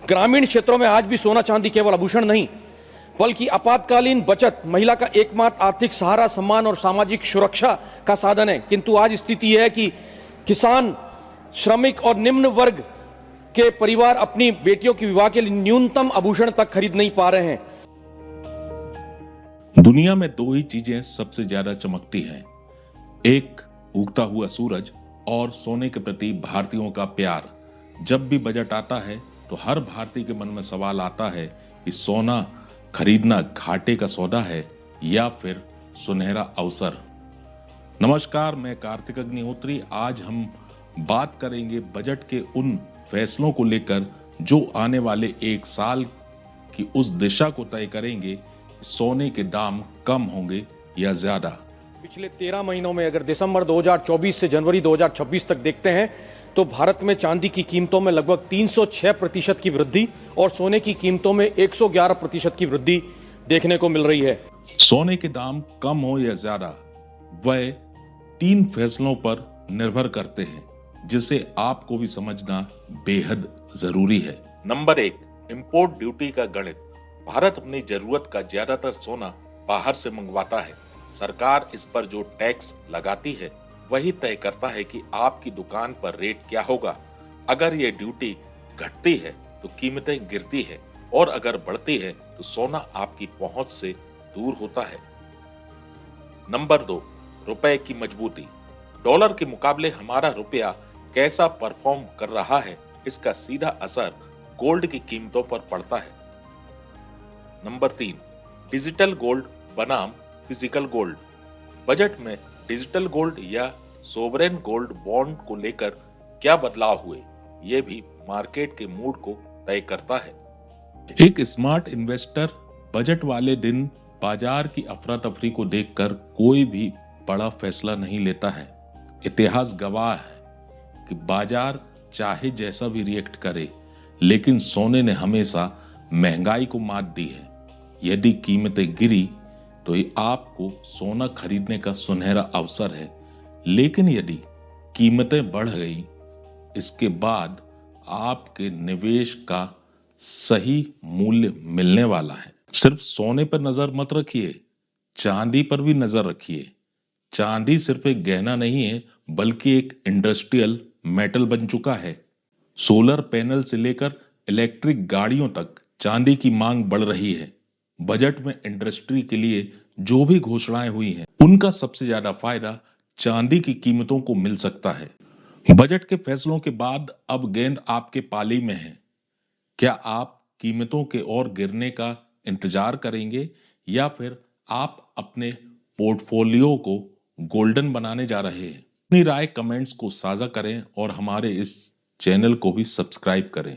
ग्रामीण क्षेत्रों में आज भी सोना चांदी केवल आभूषण नहीं बल्कि आपातकालीन बचत, महिला का एकमात्र आर्थिक सहारा, सम्मान और सामाजिक सुरक्षा का साधन है। किंतु आज स्थिति यह है कि किसान, श्रमिक और निम्न वर्ग के परिवार अपनी बेटियों के विवाह के लिए न्यूनतम आभूषण तक खरीद नहीं पा रहे हैं। दुनिया में दो ही चीजें सबसे ज्यादा चमकती हैं, एक उगता हुआ सूरज और सोने के प्रति भारतीयों का प्यार। जब भी बजट आता है तो हर भारतीय के मन में सवाल आता है कि सोना खरीदना घाटे का सौदा है या फिर सुनहरा अवसर। नमस्कार, मैं कार्तिक अग्निहोत्री। आज हम बात करेंगे बजट के उन फैसलों को लेकर जो आने वाले एक साल की उस दिशा को तय करेंगे, सोने के दाम कम होंगे या ज्यादा। पिछले 13 महीनों में अगर दिसंबर 2024 से जनवरी 2026 तक देखते हैं तो भारत में चांदी की कीमतों में लगभग 306% की वृद्धि और सोने की कीमतों में 111% की वृद्धि देखने को मिल रही है। सोने के दाम कम हो या ज्यादा, वह 3 फैसलों पर निर्भर करते हैं जिसे आपको भी समझना बेहद जरूरी है। नंबर 1, इंपोर्ट ड्यूटी का गणित। भारत अपनी जरूरत का ज्यादातर सोना बाहर से मंगवाता है। सरकार इस पर जो टैक्स लगाती है वही तय करता है कि आपकी दुकान पर रेट क्या होगा। अगर ये ड्यूटी घटती है तो कीमतें गिरती है और अगर बढ़ती है तो सोना आपकी पहुंच से दूर होता है। नंबर 2, रुपए की मजबूती। डॉलर के मुकाबले हमारा रुपया कैसा परफॉर्म कर रहा है, इसका सीधा असर गोल्ड की कीमतों पर पड़ता है। नंबर 3, डिजिटल गोल्ड बनाम फिजिकल गोल्ड। बजट में डिजिटल गोल्ड या सोवरेन गोल्ड बॉन्ड को लेकर क्या बदलाव हुए, यह भी मार्केट के मूड को तय करता है। एक स्मार्ट इन्वेस्टर बजट वाले दिन बाजार की अफरा तफरी को देखकर कोई भी बड़ा फैसला नहीं लेता है। इतिहास गवाह है कि बाजार चाहे जैसा भी रिएक्ट करे, लेकिन सोने ने हमेशा महंगाई को मात दी है। यदि कीमतें गिरी तो ये आपको सोना खरीदने का सुनहरा अवसर है, लेकिन यदि कीमतें बढ़ गई, इसके बाद आपके निवेश का सही मूल्य मिलने वाला है। सिर्फ सोने पर नजर मत रखिए, चांदी पर भी नजर रखिए। चांदी सिर्फ एक गहना नहीं है बल्कि एक इंडस्ट्रियल मेटल बन चुका है। सोलर पैनल से लेकर इलेक्ट्रिक गाड़ियों तक चांदी की मांग बढ़ रही है। बजट में इंडस्ट्री के लिए जो भी घोषणाएं हुई हैं, उनका सबसे ज्यादा फायदा चांदी की कीमतों को मिल सकता है। बजट के फैसलों के बाद अब गेंद आपके पाली में है। क्या आप कीमतों के और गिरने का इंतजार करेंगे या फिर आप अपने पोर्टफोलियो को गोल्डन बनाने जा रहे हैं? अपनी राय कमेंट्स को साझा करें और हमारे इस चैनल को भी सब्सक्राइब करें।